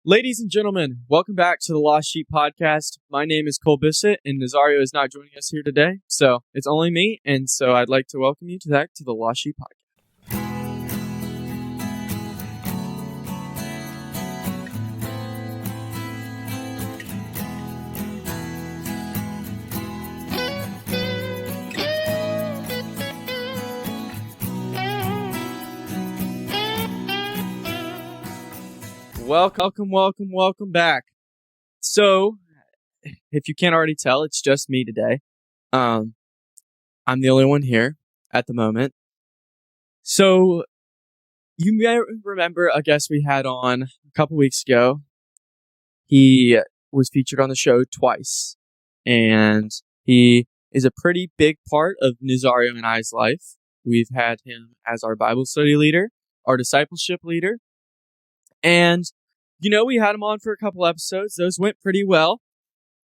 Ladies and gentlemen, welcome back to the Lost Sheep Podcast. My name is Cole Bissett, and Nazario is not joining us here today, so it's only me, and so I'd like to welcome you back to the Lost Sheep Podcast. Welcome back. So, if you can't already tell, it's just me today. I'm the only one here at the moment. So, you may remember a guest we had on a couple weeks ago. He was featured on the show twice, and he is a pretty big part of Nazario and I's life. We've had him as our Bible study leader, our discipleship leader, and we had him on for a couple episodes. Those went pretty well.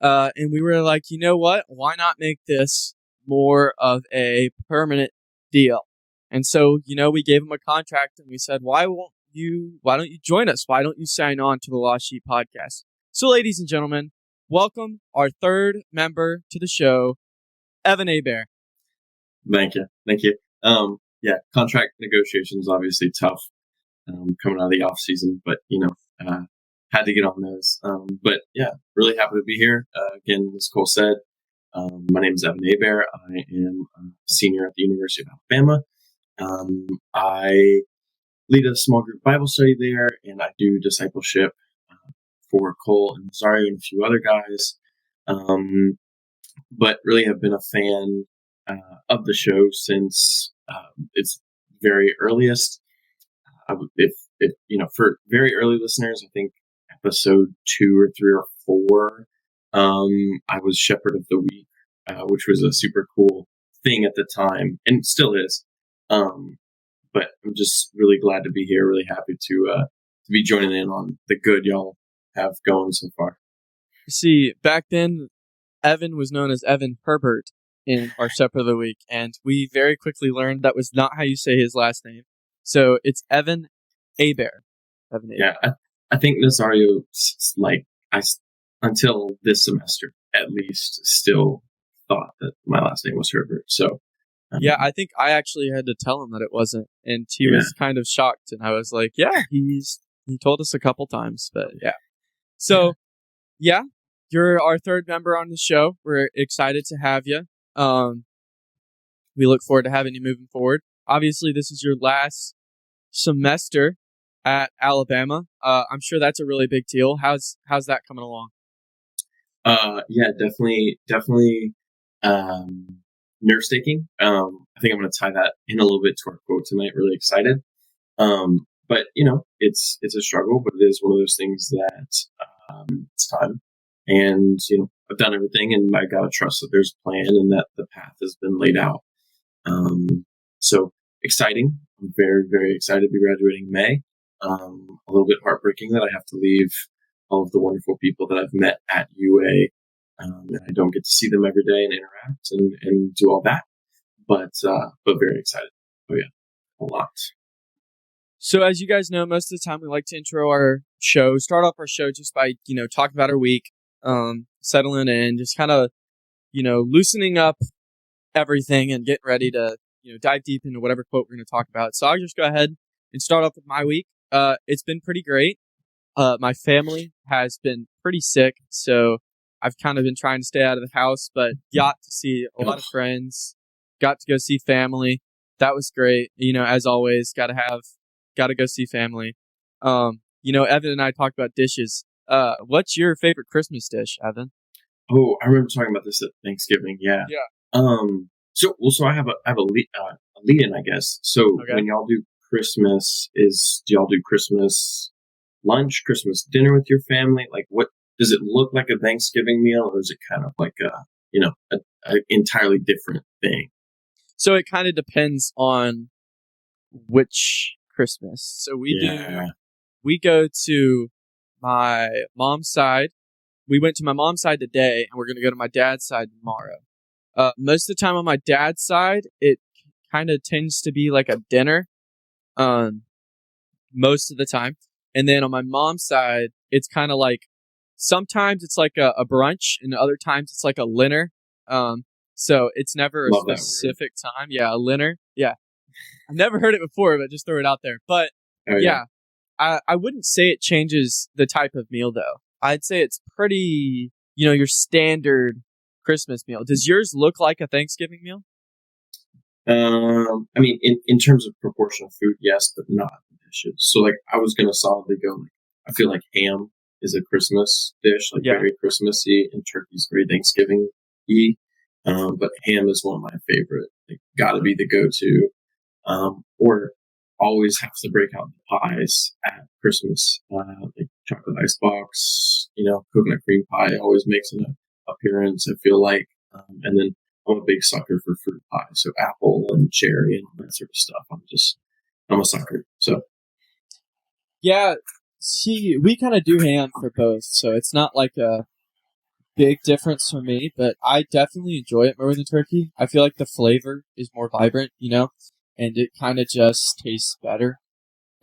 And we were like, you know what? Why not make this more of a permanent deal? And so, we gave him a contract and we said, why don't you join us? Why don't you sign on to the Lost Sheep Podcast? So, ladies and gentlemen, welcome our third member to the show, Evan Hebert. Thank you. Contract negotiations obviously tough coming out of the off season, but had to get on those. But yeah, really happy to be here. Again, as Cole said, my name is Evan Hebert. I am a senior at the University of Alabama. I lead a small group Bible study there, and I do discipleship for Cole and Nazario and a few other guys. But really have been a fan of the show since its very earliest. For very early listeners, I think episode 2 or 3 or 4, I was Shepherd of the Week, which was a super cool thing at the time, and still is. But I'm just really glad to be here. Really happy to be joining in on the good y'all have going so far. See, back then, Evan was known as Evan Hebert in our Shepherd of the Week, and we very quickly learned that was not how you say his last name. So it's Evan Hebert. Yeah, I think Nazario, until this semester at least, still thought that my last name was Herbert. So yeah, I think I actually had to tell him that it wasn't, and he was kind of shocked. And I was like, "Yeah, he told us a couple times, but yeah." So yeah, you're our third member on the show. We're excited to have you. We look forward to having you moving forward. Obviously, this is your last semester at Alabama. I'm sure that's a really big deal. How's that coming along? Yeah, definitely nerve-taking. I think I'm going to tie that in a little bit to our quote tonight. Really excited. But it's a struggle, but it is one of those things that it's time. And I've done everything, and I gotta trust that there's a plan and that the path has been laid out. So exciting. I'm very, very excited to be graduating in May. A little bit heartbreaking that I have to leave all of the wonderful people that I've met at UA. And I don't get to see them every day and interact and do all that. But very excited. Oh yeah, a lot. So as you guys know, most of the time we like to start off our show just by, talking about our week, settling in, just kind of, loosening up everything and getting ready to, dive deep into whatever quote we're going to talk about. So I'll just go ahead and start off with my week. It's been pretty great. My family has been pretty sick, so I've kind of been trying to stay out of the house, but got to see a lot of friends, got to go see family. That was great. As always, got to go see family. Evan and I talked about dishes. What's your favorite Christmas dish, Evan? Oh, I remember talking about this at Thanksgiving. Yeah. So I have a lead-in, I guess. So when y'all do Christmas, do y'all do Christmas lunch, Christmas dinner with your family? Like, what does it look like a Thanksgiving meal, or is it kind of like a entirely different thing? So it kind of depends on which Christmas. So we go to my mom's side. We went to my mom's side today, and we're going to go to my dad's side tomorrow. Most of the time on my dad's side, it kind of tends to be like a dinner. Most of the time. And then on my mom's side, it's kind of like sometimes it's like a brunch, and other times it's like a dinner. So it's never a Love that word. specific time. Yeah, a dinner. Yeah, I've never heard it before, but just throw it out there. But Oh, yeah, I wouldn't say it changes the type of meal though. I'd say it's pretty, your standard Christmas meal. Does yours look like a Thanksgiving meal? I mean, in terms of proportion of food, yes, but not the dishes. So, like, I was gonna solidly go. Like, I feel like ham is a Christmas dish, like Yeah. very Christmassy, and turkey's very Thanksgiving-y. But ham is one of my favorite. Like, gotta be the go-to. Or always have to break out the pies at Christmas. Like chocolate icebox, coconut cream pie always makes an appearance. I feel like, and then I'm a big sucker for fruit pie, so apple and cherry and all that sort of stuff. I'm a sucker. So Yeah, see, we kind of do ham for both, so it's not like a big difference for me, but I definitely enjoy it more than turkey. I feel like the flavor is more vibrant, and it kind of just tastes better.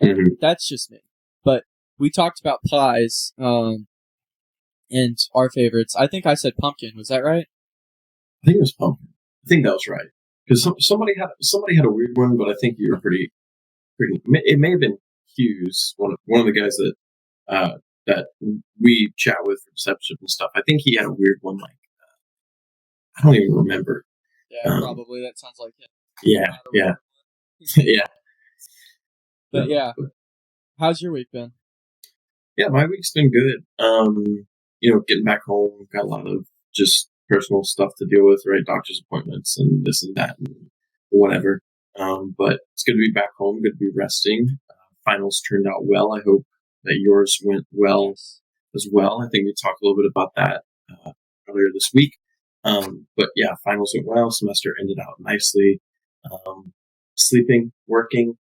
mhm. That's just me. But we talked about pies, and our favorites. I think I said pumpkin. Was that right? I think it was pumpkin. I think that was right because somebody had a weird one, but I think you were pretty. It may have been Hughes, one of the guys that we chat with for reception and stuff. I think he had a weird one. Like I don't even remember. Yeah, probably. That sounds like it. Yeah, yeah. But yeah, how's your week been? Yeah, my week's been good. Getting back home, got a lot of just personal stuff to deal with, right? Doctor's appointments and this and that and whatever. But it's good to be back home, good to be resting. Finals turned out well. I hope that yours went well as well. I think we talked a little bit about that earlier this week. But yeah, finals went well. Semester ended out nicely. Sleeping, working,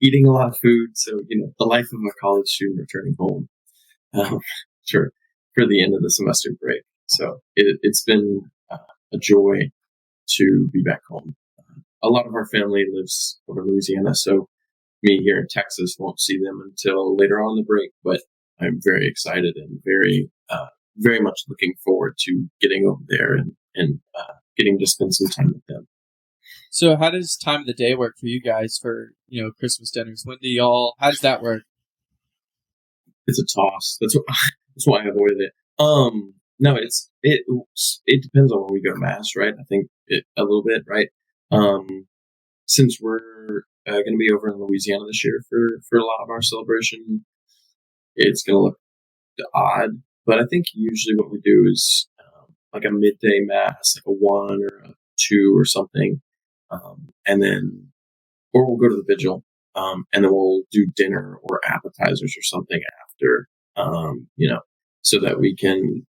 eating a lot of food. So, the life of a college student returning home for the end of the semester break. So it's been a joy to be back home. A lot of our family lives over in Louisiana, so me here in Texas won't see them until later on in the break, but I'm very excited and very much looking forward to getting over there and getting to spend some time with them. So how does time of the day work for you guys for, Christmas dinners? How does that work? It's a toss. That's why I avoided it. No, it depends on when we go to mass, right? I think a little bit, right? Since we're going to be over in Louisiana this year for a lot of our celebration, it's going to look odd. But I think usually what we do is like a midday mass, like a 1 or a 2 or something, and then or we'll go to the vigil, and then we'll do dinner or appetizers or something after, so that we can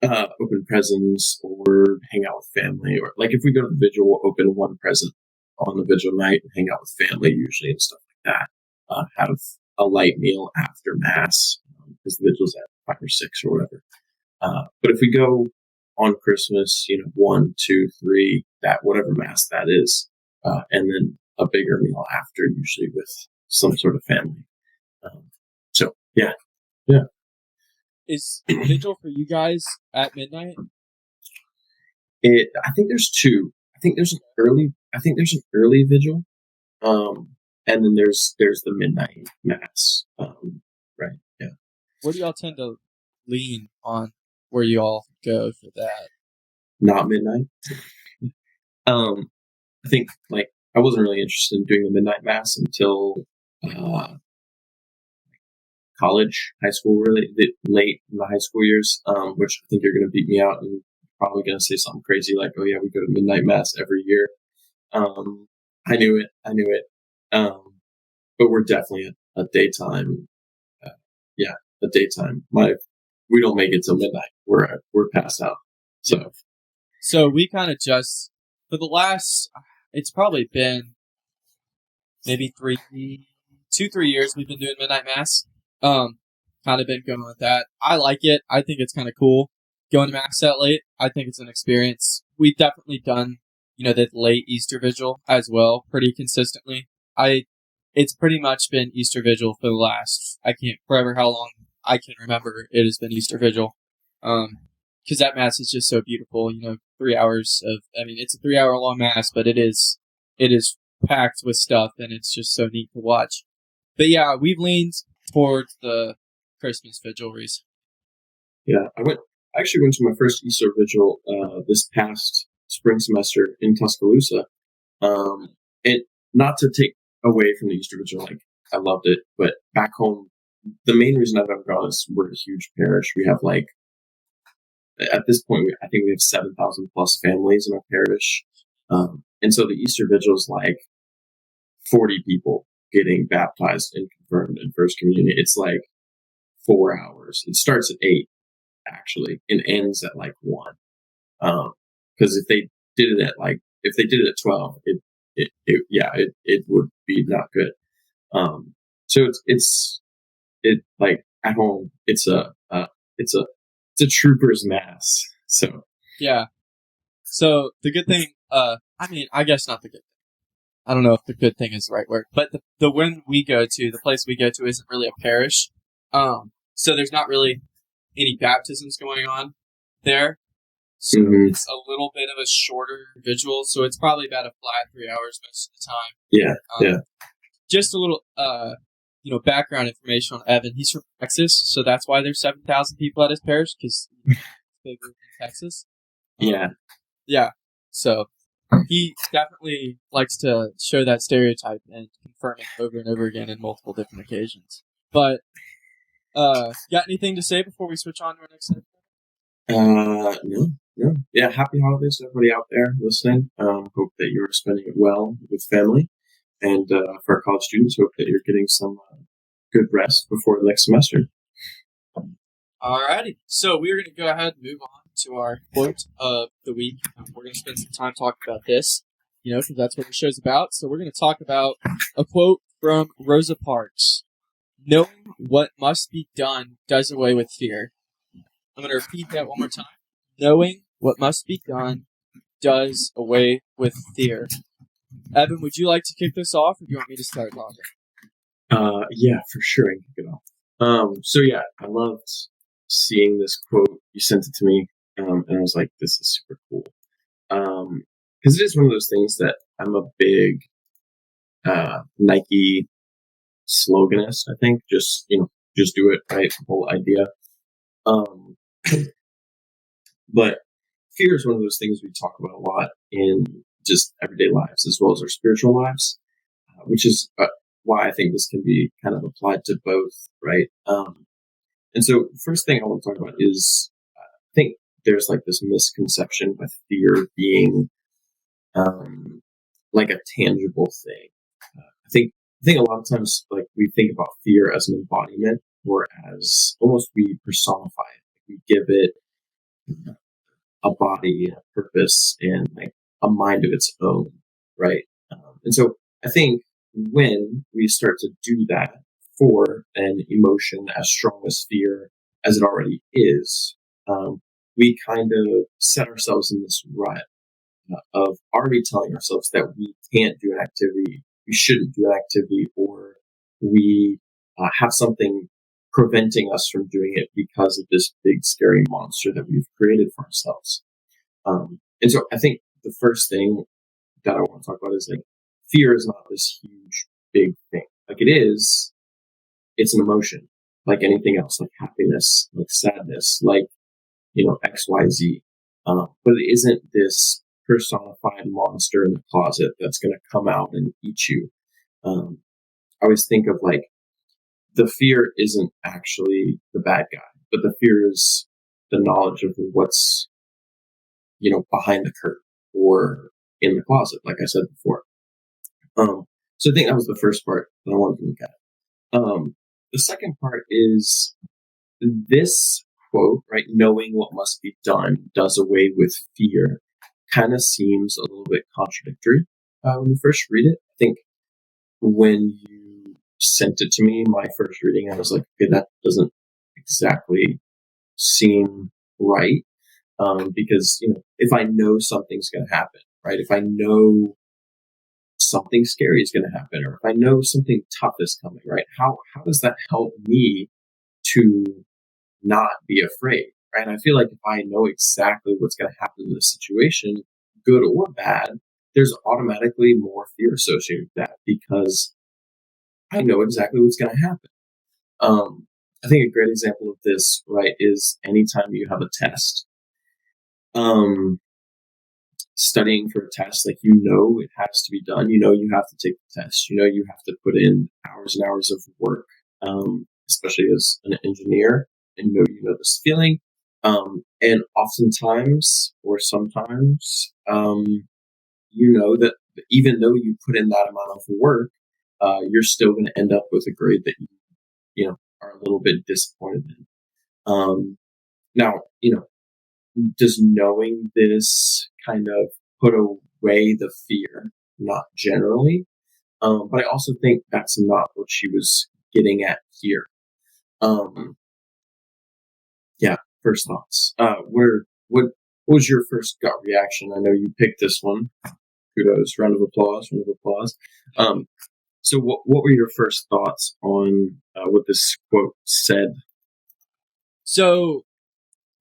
open presents or hang out with family. Or like if we go to the vigil, we'll open one present on the vigil night and hang out with family usually and stuff like that. Have a light meal after mass because the vigil's at 5 or 6 or whatever. But if we go on Christmas, 1, 2, 3, that whatever mass that is, and then a bigger meal after, usually with some sort of family. So yeah. Is vigil for you guys at midnight? I think there's 2. I think there's an early vigil, and then there's the midnight mass. Right. Yeah. What do y'all tend to lean on where you all go for that? Not midnight. I think like I wasn't really interested in doing the midnight mass until college, high school, really late in the high school years. Which I think you're going to beat me out and probably going to say something crazy like, "Oh yeah, we go to midnight mass every year." I knew it. But we're definitely a daytime. A daytime. We don't make it till midnight. We're passed out. So we kind of just for the last. It's probably been maybe 3 years we've been doing midnight mass. Kind of been going with that. I like it. I think it's kind of cool going to mass that late. I think it's an experience. We've definitely done, the late Easter vigil as well, pretty consistently. it's pretty much been Easter Vigil for the last, forever how long I can remember it has been Easter Vigil. Because that Mass is just so beautiful, 3 hours it's a 3 hour long Mass, but it is packed with stuff and it's just so neat to watch. But yeah, we've leaned towards the Christmas Vigil recently. Yeah, I actually went to my first Easter Vigil this past spring semester in Tuscaloosa. And not to take away from the Easter Vigil, like I loved it, but back home, the main reason I've ever gone is we're a huge parish. We have at this point, I think we have 7,000 plus families in our parish. And so the Easter Vigil is 40 people getting baptized and confirmed in First Communion. It's 4 hours. It starts at 8, actually, and ends at 1. Because if they did it at 12, it would be not good. So it's at home, it's a trooper's mass. So yeah. So the good thing, I guess not the good thing. I don't know if the good thing is the right word, but the place we go to isn't really a parish. So there's not really any baptisms going on there. So it's a little bit of a shorter vigil. So it's probably about a flat 3 hours most of the time. Yeah. Just a little, background information on Evan. He's from Texas, so that's why there's 7,000 people at his parish, because he's bigger in Texas. Yeah. So he definitely likes to show that stereotype and confirm it over and over again in multiple different occasions. But, got anything to say before we switch on to our next segment? No. Yeah, happy holidays to everybody out there listening. Hope that you're spending it well with family. And for our college students, hope that you're getting some good rest before the next semester. Alrighty. So we're going to go ahead and move on to our quote of the week. We're going to spend some time talking about this, because that's what the show's about. So we're going to talk about a quote from Rosa Parks. Knowing what must be done does away with fear. I'm going to repeat that one more time. Knowing what must be done does away with fear. Evan, would you like to kick this off, or do you want me to start talking? Yeah, for sure. I can kick it off. So yeah, I loved seeing this quote. You sent it to me, and I was like, this is super cool. Because it is one of those things that I'm a big Nike sloganist, I think. Just do it, right? The whole idea. But fear is one of those things we talk about a lot in just everyday lives as well as our spiritual lives, which is why I think this can be kind of applied to both, right? And so the first thing I want to talk about is I think there's this misconception with fear being a tangible thing. I think a lot of times we think about fear as an embodiment or as almost we personify it. We give it a body, a purpose, and a mind of its own, right? And so I think when we start to do that for an emotion as strong as fear as it already is, we kind of set ourselves in this rut of already telling ourselves that we can't do an activity, we shouldn't do an activity, or we have something preventing us from doing it because of this big scary monster that we've created for ourselves. And so I think the first thing that I want to talk about is fear is not this huge, big thing. It's an emotion, like anything else, like happiness, like sadness, XYZ. But it isn't this personified monster in the closet that's going to come out and eat you. I always think of the fear isn't actually the bad guy, but the fear is the knowledge of what's, behind the curtain or in the closet, like I said before. So I think that was the first part that I wanted to look at. The second part is this quote, right? Knowing what must be done does away with fear, kind of seems a little bit contradictory when you first read it. I think when you sent it to me, my first reading, I was like, okay, that doesn't exactly seem right. Because, if I know something's going to happen, right? If I know something scary is going to happen, or if I know something tough is coming, right? How does that help me to not be afraid, right? And I feel like if I know exactly what's going to happen in the situation, good or bad, there's automatically more fear associated with that because I know exactly what's going to happen. I think a great example of this, right, is anytime you have a test. Studying for a test, like it has to be done. You have to take the test. You have to put in hours and hours of work, especially as an engineer, and you know this feeling. And oftentimes, or sometimes, you know that even though you put in that amount of work, you're still going to end up with a grade that you know are a little bit disappointed in. Now, does knowing this kind of put away the fear? Not generally, but I also think that's not what she was getting at here. Yeah, first thoughts. What was your first gut reaction? I know you picked this one. Kudos, round of applause, round of applause. So what were your first thoughts on what this quote said? So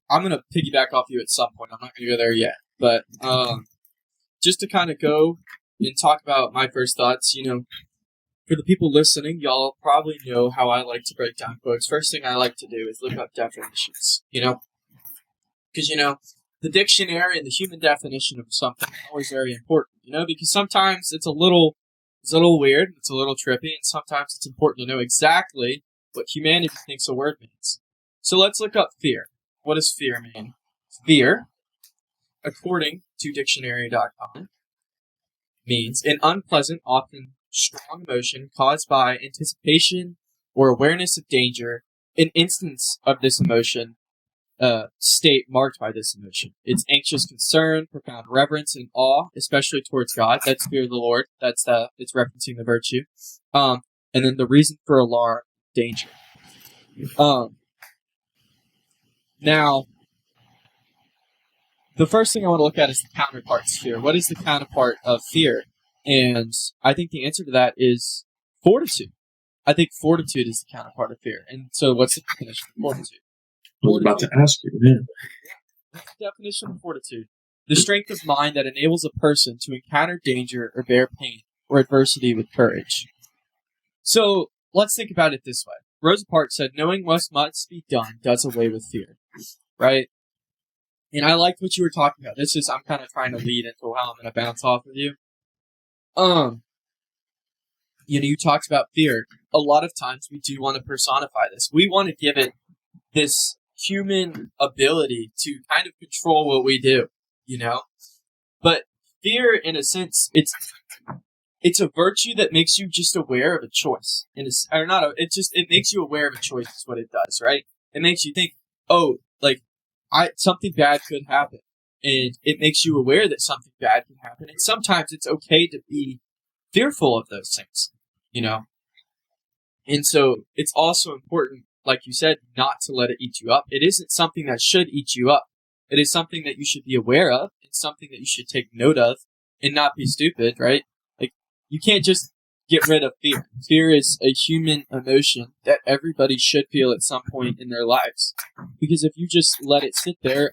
I'm going to piggyback off you at some point. I'm not going to go there yet. But just to kind of go and talk about my first thoughts, for the people listening, y'all probably know how I like to break down quotes. First thing I like to do is look up definitions, because, the dictionary and the human definition of something is always very important, because sometimes it's a little weird, it's a little trippy, and sometimes it's important to know exactly what humanity thinks a word means. So let's look up fear. What does fear mean? Fear, according to dictionary.com, means an unpleasant, often strong emotion caused by anticipation or awareness of danger. An instance of this emotion state marked by this emotion. It's anxious concern, profound reverence, and awe, especially towards God. That's fear of the Lord. That's it's referencing the virtue. And then the reason for alarm, danger. Now, the first thing I want to look at is the counterpart to fear. What is the counterpart of fear? And I think the answer to that is fortitude. I think fortitude is the counterpart of fear. And so what's the definition of fortitude? I was about to ask you, man. What's the definition of fortitude? The strength of mind that enables a person to encounter danger or bear pain or adversity with courage. So let's think about it this way. Rosa Parks said, knowing what must be done does away with fear. Right? And I liked what you were talking about. I'm kind of trying to lead into how I'm going to bounce off of you. You talked about fear. A lot of times we do want to personify this. We want to give it this human ability to kind of control what we do, But fear, in a sense, it's a virtue that makes you just aware of a choice. It makes you aware of a choice is what it does, right? It makes you think, something bad could happen. And it makes you aware that something bad can happen. And sometimes it's okay to be fearful of those things, And so it's also important, like you said, not to let it eat you up. It isn't something that should eat you up. It is something that you should be aware of. It's something that you should take note of and not be stupid, right? Like, you can't just get rid of fear. Fear is a human emotion that everybody should feel at some point in their lives. Because if you just let it sit there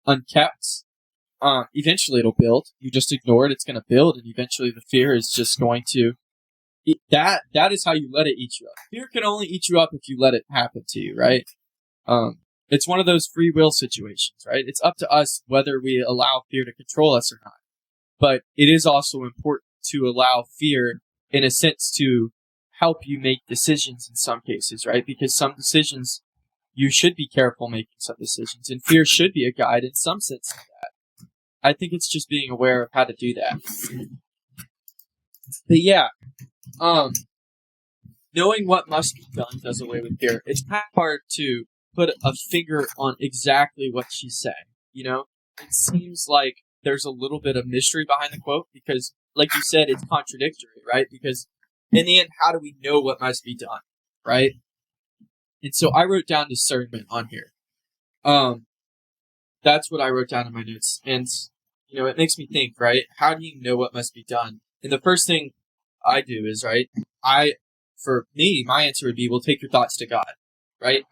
unkept, eventually it'll build. You just ignore it, it's going to build, and eventually the fear is just going to... That is how you let it eat you up. Fear can only eat you up if you let it happen to you, right? It's one of those free will situations, right? It's up to us whether we allow fear to control us or not. But it is also important to allow fear, in a sense, to help you make decisions in some cases, right? Because some decisions, you should be careful making some decisions, and fear should be a guide in some sense of that. I think it's just being aware of how to do that. But yeah, knowing what must be done does away with fear. It's kind of hard to put a finger on exactly what she's saying, It seems like there's a little bit of mystery behind the quote because, like you said, it's contradictory, right? Because in the end, how do we know what must be done, right? And so I wrote down discernment on here. That's what I wrote down in my notes. And, it makes me think, right? How do you know what must be done? And the first thing I do is, right, for me, my answer would be, well, take your thoughts to God, right?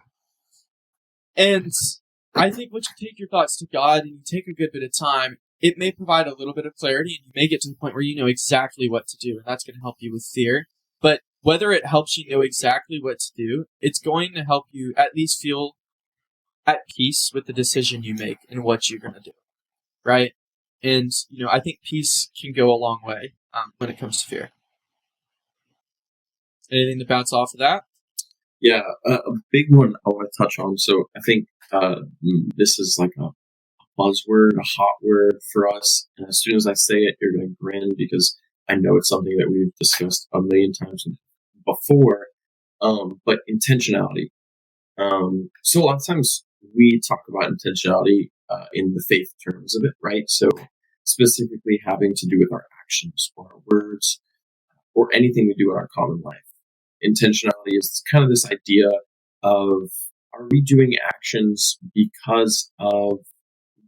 And I think once you take your thoughts to God and you take a good bit of time, it may provide a little bit of clarity, and you may get to the point where you know exactly what to do, and that's going to help you with fear. But whether it helps you know exactly what to do, it's going to help you at least feel at peace with the decision you make and what you're going to do, right? And, I think peace can go a long way when it comes to fear. Anything to bounce off of that? Yeah, a big one I want to touch on. So I think this is like a buzzword, a hot word for us. And as soon as I say it, you're going to grin because I know it's something that we've discussed a million times before. But intentionality. So a lot of times we talk about intentionality in the faith terms of it, right? So specifically having to do with our actions or our words or anything we do in our common life. Intentionality is kind of this idea of, are we doing actions because of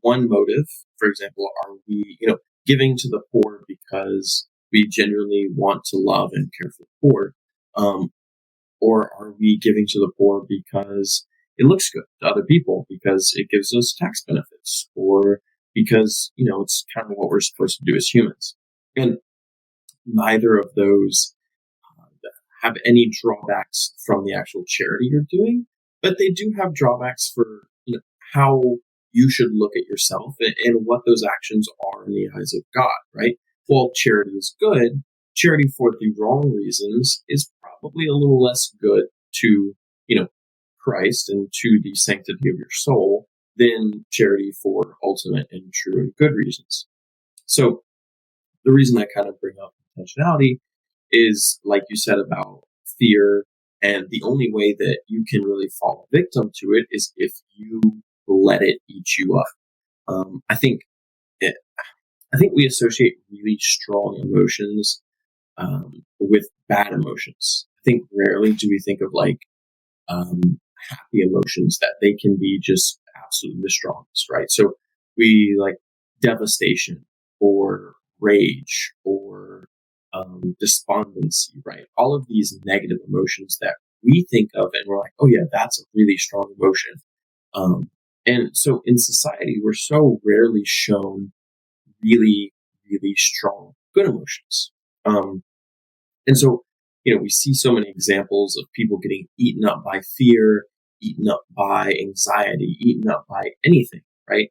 one motive? For example, are we, giving to the poor because we genuinely want to love and care for the poor? Or are we giving to the poor because it looks good to other people, because it gives us tax benefits, or because, it's kind of what we're supposed to do as humans? And neither of those have any drawbacks from the actual charity you're doing, but they do have drawbacks for, how you should look at yourself and what those actions are in the eyes of God, right? While charity is good, charity for the wrong reasons is probably a little less good to, Christ and to the sanctity of your soul than charity for ultimate and true and good reasons. So the reason I kind of bring up intentionality is, like you said, about fear. And the only way that you can really fall victim to it is if you let it eat you up. I think we associate really strong emotions with bad emotions. I think rarely do we think of happy emotions, that they can be just absolutely the strongest, right? So we like devastation or rage or despondency, right? All of these negative emotions that we think of and we're like, oh yeah, that's a really strong emotion. And so in society, we're so rarely shown really, really strong good emotions. And so, we see so many examples of people getting eaten up by fear, eaten up by anxiety, eaten up by anything, right?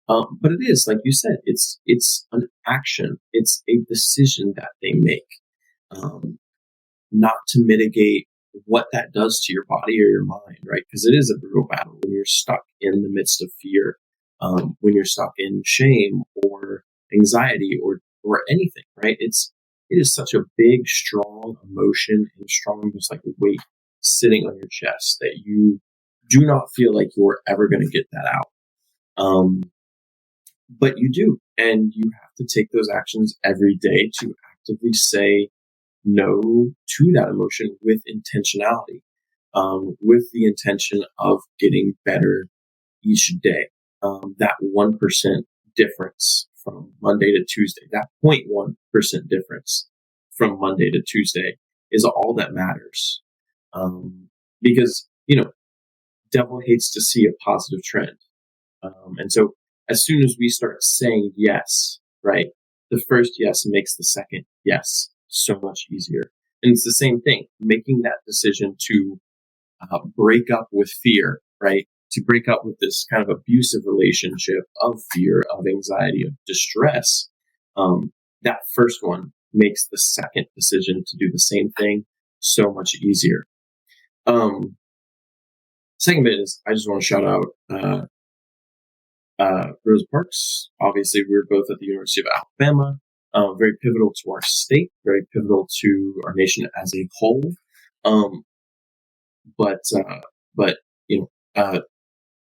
But it is, like you said, it's an action. It's a decision that they make, not to mitigate what that does to your body or your mind, right? Because it is a brutal battle when you're stuck in the midst of fear, when you're stuck in shame or anxiety or anything, right? It is such a big, strong emotion and strong, just like weight sitting on your chest that you do not feel like you're ever going to get that out. But you do, and you have to take those actions every day to actively say no to that emotion with intentionality, with the intention of getting better each day. That 1% difference from Monday to Tuesday, that 0.1% difference from Monday to Tuesday is all that matters. Because, devil hates to see a positive trend. And so as soon as we start saying yes, right, the first yes makes the second yes so much easier. And it's the same thing, making that decision to break up with fear, right? To break up with this kind of abusive relationship of fear, of anxiety, of distress. That first one makes the second decision to do the same thing so much easier. Second bit is, I just want to shout out Rosa Parks. Obviously, we're both at the University of Alabama. Very pivotal to our state, very pivotal to our nation as a whole. But I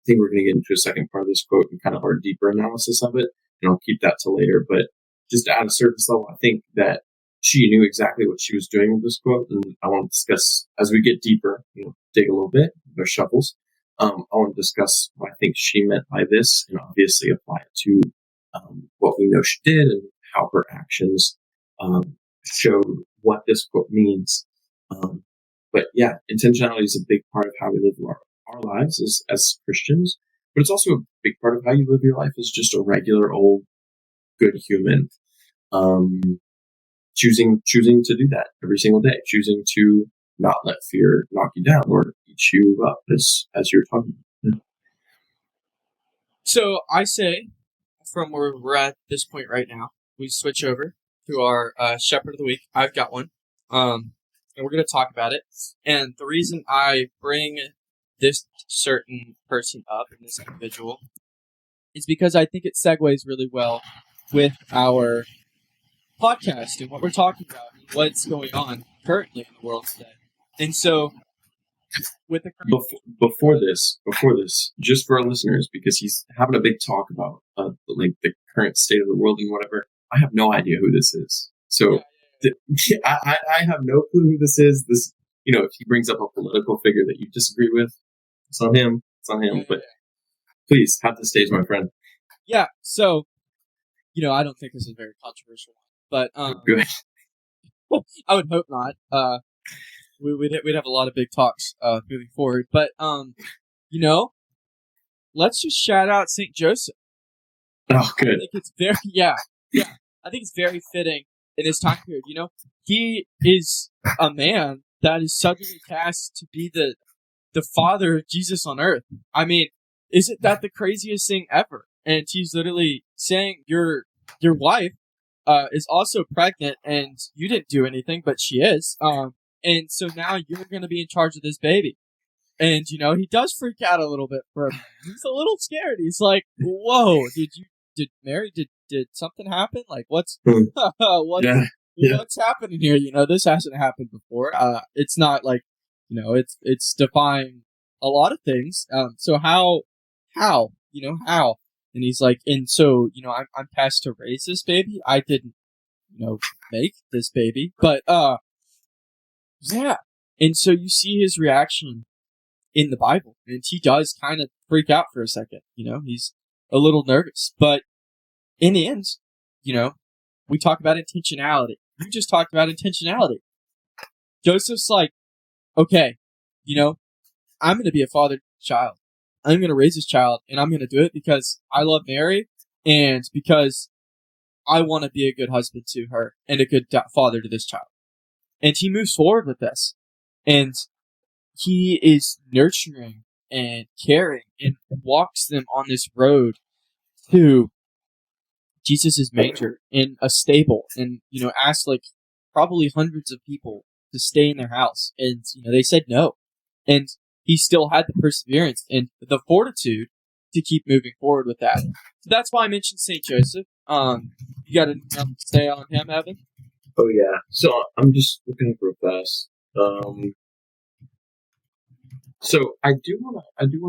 think we're going to get into a second part of this quote and kind of our deeper analysis of it, and I'll keep that till later. But just at a surface level, I think that she knew exactly what she was doing with this quote, and I want to discuss as we get deeper, dig a little bit, their shuffles. I want to discuss what I think she meant by this, and obviously apply it to what we know she did and how her actions showed what this quote means. But yeah, intentionality is a big part of how we live our lives as Christians, but it's also a big part of how you live your life as just a regular old good human. Choosing to do that every single day, choosing to not let fear knock you down or eat you up, as you're talking about. So I say, from where we're at this point right now, we switch over to our Shepherd of the Week. I've got one, and we're going to talk about it. And the reason I bring this certain person up and this individual is because I think it segues really well with our podcast and what we're talking about and what's going on currently in the world today. And so, with the before this, just for our listeners, because he's having a big talk about like the current state of the world and whatever. I have no idea who this is, so I have no clue who this is. This, if he brings up a political figure that you disagree with, it's on him. It's on him. But please have the stage, my friend. Yeah. So, I don't think this is a very controversial one, but good. I would hope not. We'd have a lot of big talks moving forward, but let's just shout out Saint Joseph. Oh, good. I think it's very I think it's very fitting in this time period. He is a man that is suddenly cast to be the father of Jesus on earth. I mean, isn't that the craziest thing ever? And he's literally saying your wife is also pregnant and you didn't do anything, but she is. And so now you're going to be in charge of this baby. And, he does freak out a little bit for him. He's a little scared. He's like, whoa, did Mary, did something happen? Like, what's happening here? This hasn't happened before. It's not like, it's defying a lot of things. So how? And he's like, and so, I'm tasked to raise this baby. I didn't, make this baby, but, yeah. And so you see his reaction in the Bible, and he does kind of freak out for a second. He's a little nervous, but in the end, we talk about intentionality. You just talked about intentionality. Joseph's like, okay, I'm going to be a father to a child. I'm going to raise this child, and I'm going to do it because I love Mary, and because I want to be a good husband to her and a good father to this child. And he moves forward with this, and he is nurturing and caring and walks them on this road to Jesus' manger in a stable, and asked like probably hundreds of people to stay in their house, and they said no, and he still had the perseverance and the fortitude to keep moving forward with that. So that's why I mentioned Saint Joseph. You got anything else to say on him, Evan? Oh yeah. So I'm just looking real fast. So I do want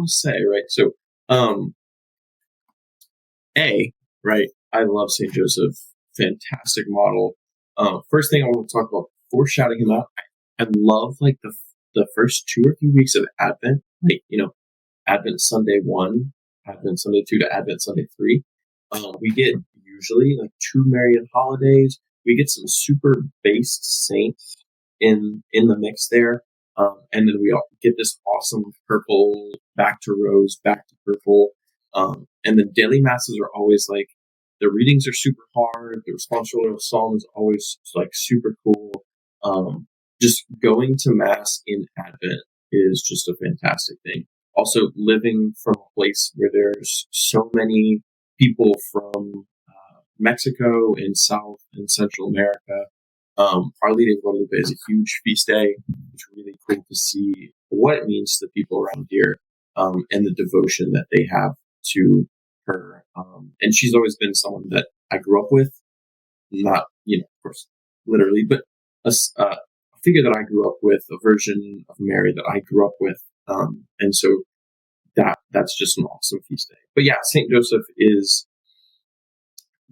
to say, right. So, right. I love Saint Joseph. Fantastic model. First thing I want to talk about before shouting him out, I love like the first 2 or 3 weeks of Advent, like Advent Sunday 1, Advent Sunday 2 to Advent Sunday 3. We get usually like 2 Marian holidays. We get some super based saints in the mix there. And then we get this awesome purple back to rose, back to purple. And the daily masses are always like, the readings are super hard. The responsorial psalm is always like super cool. Just going to mass in Advent is just a fantastic thing. Also, living from a place where there's so many people from Mexico and South and Central America. Our Lady of Guadalupe is a huge feast day. It's really cool to see what it means to the people around here, and the devotion that they have to her. And she's always been someone that I grew up with, not, of course, literally, but a figure that I grew up with, a version of Mary that I grew up with. And so that's just an awesome feast day. But yeah, Saint Joseph is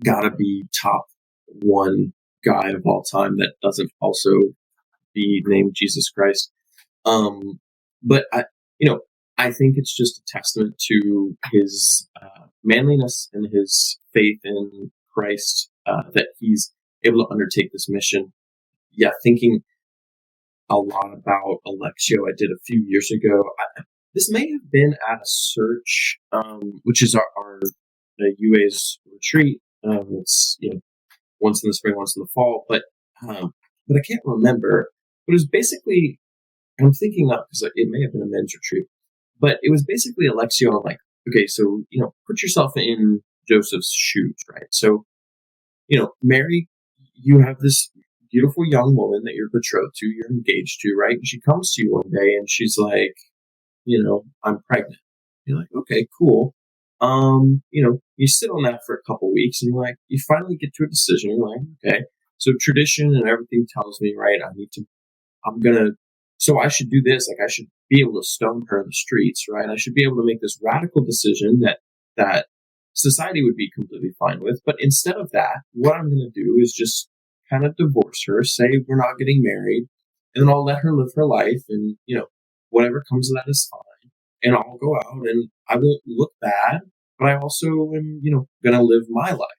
gotta be top one guy of all time that doesn't also be named Jesus Christ. But I think it's just a testament to his manliness and his faith in Christ, that he's able to undertake this mission. thinking a lot about Alexio. I did a few years ago. This may have been at a search, which is our UA's retreat. It's once in the spring, once in the fall, but I can't remember. But it was basically, I'm thinking up because it may have been a men's retreat, but it was basically Alexio on like, okay, so put yourself in Joseph's shoes, right? So Mary, you have this beautiful young woman that you're betrothed to, you're engaged to, right? And she comes to you one day and she's like, I'm pregnant. You're like, okay, cool. You sit on that for a couple weeks and you finally get to a decision. You're like, okay, so tradition and everything tells me, right, so I should do this. Like I should be able to stone her in the streets, right? I should be able to make this radical decision that society would be completely fine with. But instead of that, what I'm going to do is just kind of divorce her, say we're not getting married, and then I'll let her live her life, and whatever comes of that is fine. And I'll go out and I won't look bad, but I also am, going to live my life.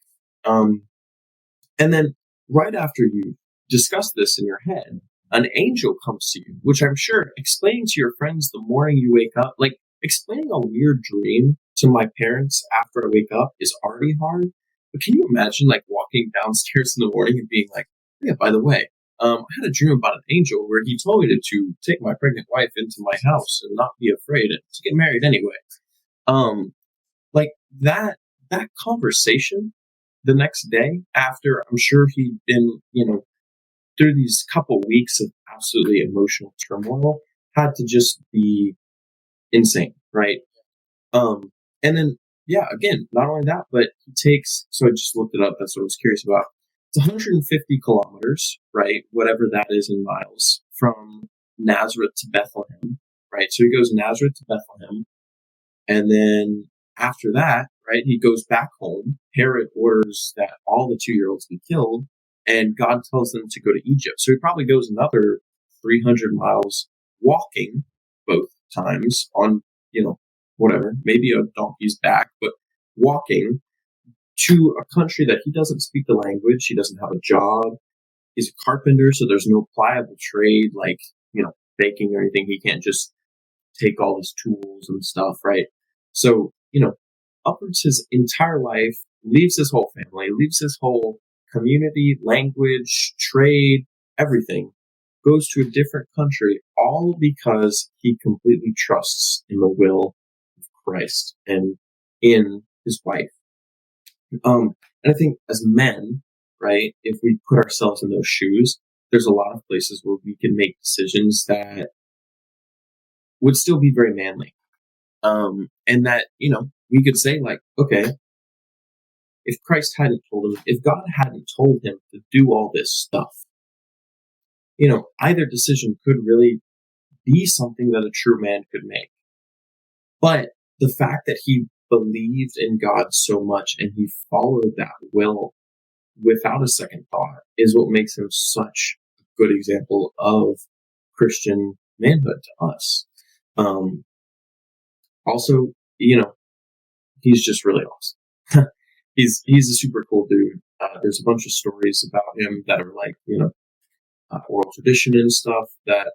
And then right after you discuss this in your head, an angel comes to you, which I'm sure explaining to your friends the morning you wake up, like explaining a weird dream to my parents after I wake up is already hard. But can you imagine like walking downstairs in the morning and being like, yeah, by the way, I had a dream about an angel where he told me to take my pregnant wife into my house and not be afraid and to get married anyway. Like that conversation the next day after I'm sure he'd been, through these couple weeks of absolutely emotional turmoil had to just be insane, right? And then, yeah, again, not only that, but he takes, so I just looked it up. That's what I was curious about. It's 150 kilometers, right? Whatever that is in miles from Nazareth to Bethlehem, right? So he goes Nazareth to Bethlehem. And then after that, right, he goes back home. Herod orders that all the 2-year-olds be killed, and God tells them to go to Egypt. So he probably goes another 300 miles walking both times on, whatever, maybe a donkey's back, but walking to a country that he doesn't speak the language. He doesn't have a job. He's a carpenter, so there's no pliable trade like, baking or anything. He can't just take all his tools and stuff, right? So, uproots his entire life, leaves his whole family, leaves his whole community, language, trade, everything, goes to a different country, all because he completely trusts in the will of Christ and in his wife. And I think as men, right, if we put ourselves in those shoes, there's a lot of places where we can make decisions that would still be very manly. And that, we could say like, okay, if Christ hadn't told him, if God hadn't told him to do all this stuff, either decision could really be something that a true man could make. But the fact that he believed in God so much and he followed that will without a second thought is what makes him such a good example of Christian manhood to us. Also, he's just really awesome. He's a super cool dude. There's a bunch of stories about him that are like, oral tradition and stuff that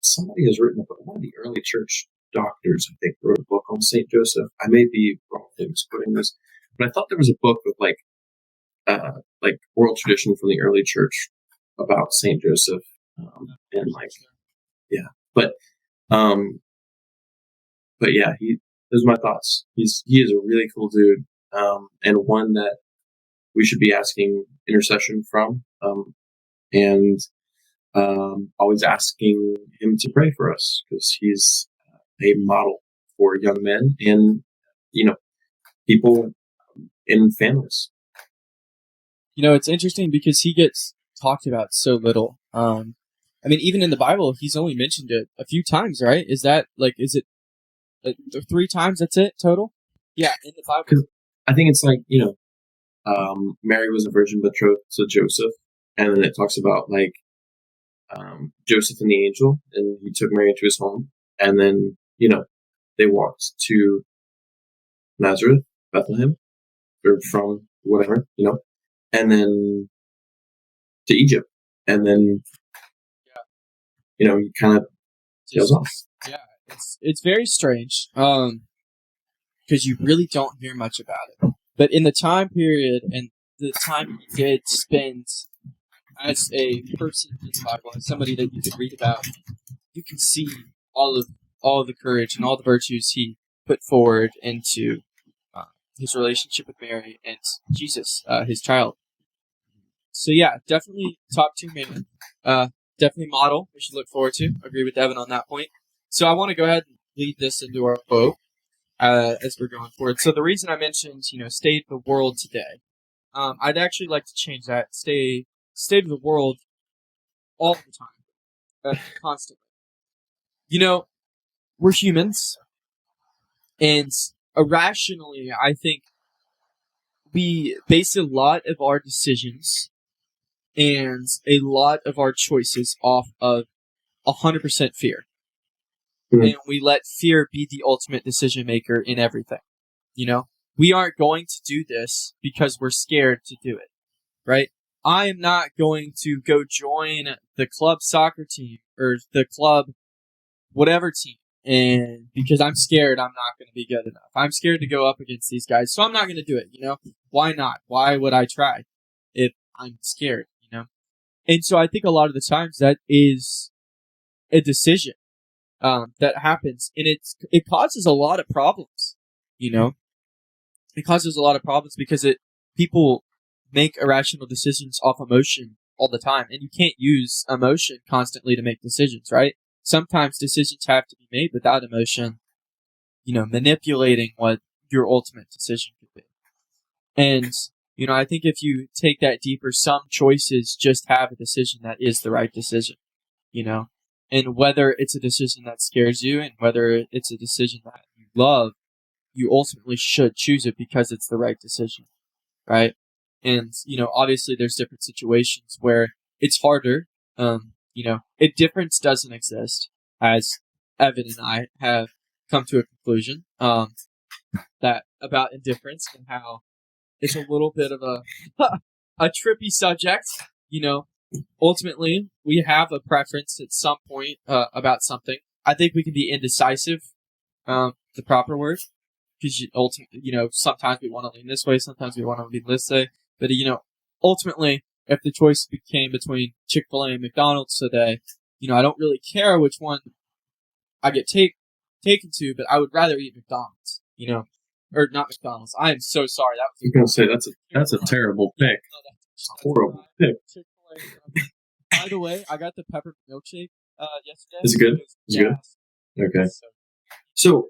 somebody has written about. One of the early church doctors, I think, wrote a book on St. Joseph. I may be wrong in quoting this, but I thought there was a book of like oral tradition from the early church about St. Joseph, and like, yeah, but yeah, those are my thoughts. He is a really cool dude, and one that we should be asking intercession from, and always asking him to pray for us because he's a model for young men and people in families. It's interesting because he gets talked about so little. Even in the Bible, he's only mentioned it a few times, right? Is it 3 times? That's it total? Yeah, in the Bible. Because I think it's like, Mary was a virgin betrothed to Joseph, and then it talks about like Joseph and the angel, and he took Mary into his home, and then they walked to Nazareth, Bethlehem, or from whatever, and then to Egypt, and then he kind of goes off. Yeah, it's very strange. Because you really don't hear much about it. But in the time period and the time he did spend as a person in the Bible, as somebody that you could read about, you can see all of the courage and all the virtues he put forward into his relationship with Mary and Jesus, his child. So yeah, definitely top 2 man. Definitely model we should look forward to. Agree with Evan on that point. So I want to go ahead and lead this into our quote as we're going forward. So the reason I mentioned, state of the world today, I'd actually like to change that. State of the world all the time, constantly. We're humans, and irrationally, I think we base a lot of our decisions and a lot of our choices off of 100% fear. Mm-hmm. And we let fear be the ultimate decision maker in everything. We aren't going to do this because we're scared to do it, right? I am not going to go join the club soccer team or the club whatever team, and because I'm scared I'm not going to be good enough. I'm scared to go up against these guys, so I'm not going to do it, Why not? Why would I try if I'm scared, And so I think a lot of the times that is a decision that happens, and it causes a lot of problems, It causes a lot of problems because people make irrational decisions off emotion all the time, and you can't use emotion constantly to make decisions, right? Sometimes decisions have to be made without emotion, manipulating what your ultimate decision could be. And, I think if you take that deeper, some choices just have a decision that is the right decision, and whether it's a decision that scares you and whether it's a decision that you love, you ultimately should choose it because it's the right decision, right? And, obviously there's different situations where it's harder. A difference doesn't exist, as Evan and I have come to a conclusion, that about indifference and how it's a little bit of a trippy subject, Ultimately, we have a preference at some point about something. I think we can be indecisive, the proper word, because ultimately, sometimes we want to lean this way, sometimes we want to lean this way. But ultimately, if the choice became between Chick-fil-A and McDonald's today, I don't really care which one I get taken to, but I would rather eat McDonald's, or not McDonald's. I am so sorry. That was I was gonna say that's a terrible pick. Horrible pick. By the way, I got the peppermint milkshake yesterday. Is it good? Is it good? Okay. So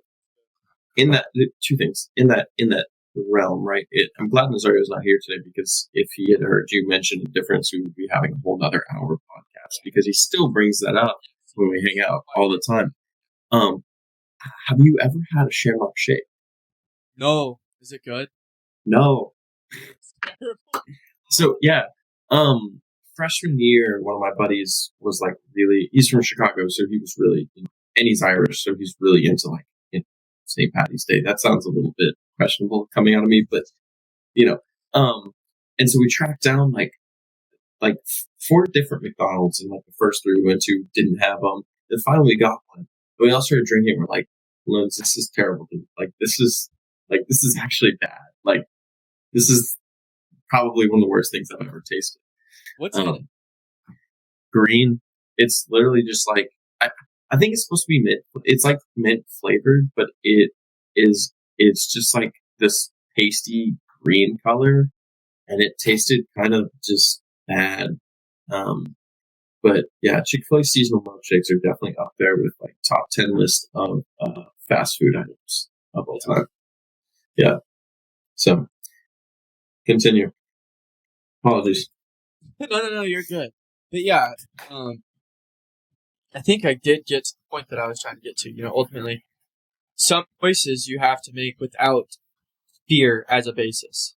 in that, two things in that realm, right? I'm glad Nazario's not here today, because if he had heard you mention difference, we would be having a whole other hour podcast, because he still brings that up when we hang out all the time. Have you ever had a shamrock shake? No. Is it good? No. It's terrible. So yeah, freshman year, one of my buddies was like he's from Chicago, so he was really, and he's Irish, so he's really into St. Patty's Day. That sounds a little bit questionable coming out of me, but and so we tracked down like 4 different McDonald's, and like the first 3 we went to didn't have them. Then finally we got one. And we all started drinking. We're like, Loans, this is terrible, dude. This is actually bad. This is probably one of the worst things I've ever tasted. What's in it? Green. It's literally just I think it's supposed to be mint. It's like mint flavored, but it's just like this pasty green color, and it tasted kind of just bad. But yeah, Chick-fil-A seasonal milkshakes are definitely up there with top 10 list of fast food items of all time. Yeah. So continue. Apologies. No, you're good. But yeah, I think I did get to the point that I was trying to get to. Ultimately, some choices you have to make without fear as a basis.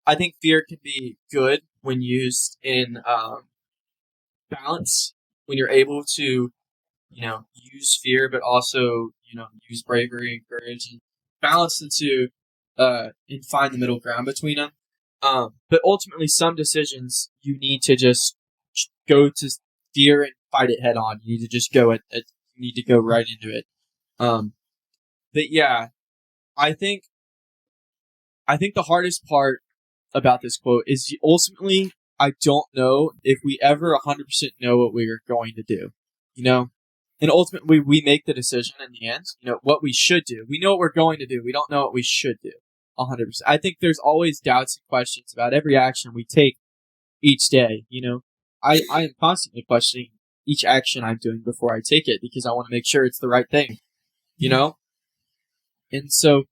I think fear can be good when used in balance, when you're able to, use fear, but also, use bravery and courage and balance the two, and find the middle ground between them. But ultimately, some decisions you need to just go to fear and fight it head on. You need to just go you need to go right into it. But yeah, I think the hardest part about this quote is ultimately I don't know if we ever 100% know what we are going to do, and ultimately we make the decision in the end, what we should do. We know what we're going to do. We don't know what we should do 100%. I think there's always doubts and questions about every action we take each day. I am constantly questioning each action I'm doing before I take it because I want to make sure it's the right thing, and so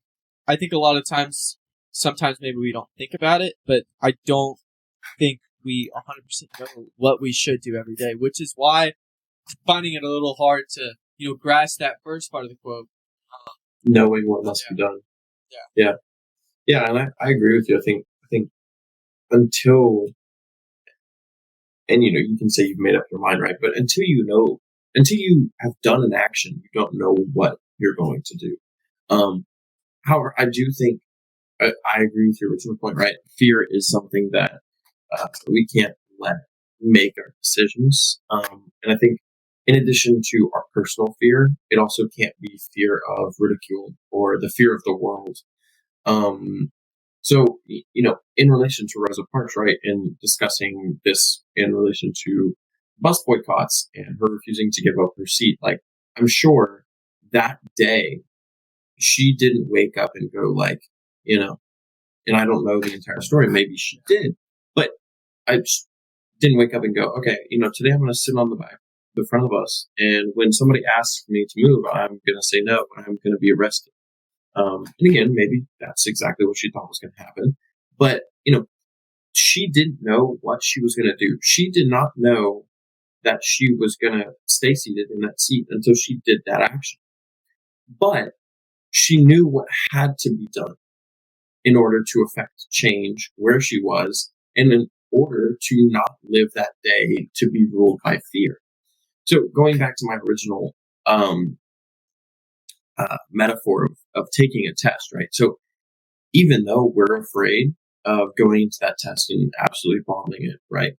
I think a lot of times, sometimes maybe we don't think about it, but I don't think we 100% know what we should do every day, which is why I'm finding it a little hard to, grasp that first part of the quote. Knowing what must be done. Yeah, and I agree with you. I think until, and you can say you've made up your mind, right? But until you have done an action, you don't know what you're going to do. However, I do think I agree with your original point, right? Fear is something that we can't let make our decisions. And I think in addition to our personal fear, it also can't be fear of ridicule or the fear of the world. So, in relation to Rosa Parks, right, in discussing this in relation to bus boycotts and her refusing to give up her seat, like, I'm sure that day she didn't wake up and go like, and I don't know the entire story. Maybe she did, but I just didn't wake up and go, okay, today I'm going to sit on the front of the bus, and when somebody asks me to move, I'm going to say no, and I'm going to be arrested. And again, maybe that's exactly what she thought was going to happen, but she didn't know what she was going to do. She did not know that she was going to stay seated in that seat until she did that action. But she knew what had to be done in order to affect change where she was, and in order to not live that day to be ruled by fear. So going back to my original metaphor of taking a test, right? So even though we're afraid of going into that test and absolutely bombing it, right?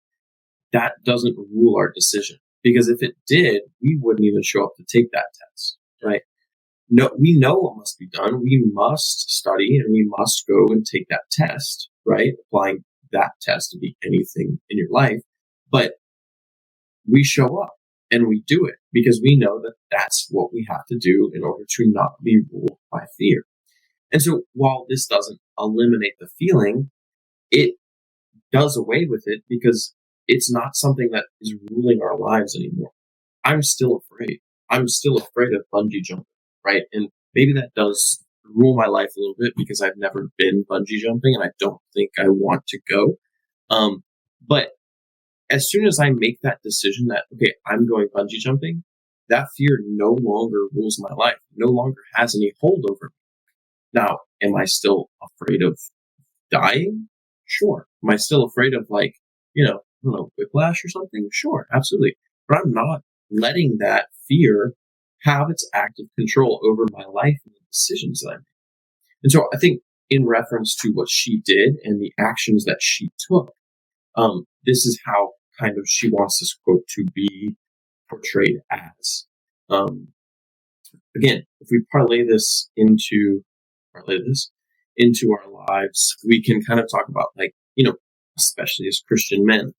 That doesn't rule our decision, because if it did, we wouldn't even show up to take that test, right? No, we know what must be done. We must study and we must go and take that test, right? Applying that test to be anything in your life. But we show up and we do it because we know that that's what we have to do in order to not be ruled by fear. And so while this doesn't eliminate the feeling, it does away with it because it's not something that is ruling our lives anymore. I'm still afraid. I'm still afraid of bungee jumping, right? And maybe that does rule my life a little bit because I've never been bungee jumping and I don't think I want to go. But as soon as I make that decision that, okay, I'm going bungee jumping, that fear no longer rules my life, no longer has any hold over me. Now, am I still afraid of dying? Sure. Am I still afraid of whiplash or something? Sure, absolutely. But I'm not letting that fear have its active control over my life and the decisions that I make. And so I think in reference to what she did and the actions that she took, this is how kind of she wants this quote to be portrayed as. Again, if we parlay this into our lives, we can kind of talk about, especially as Christian men,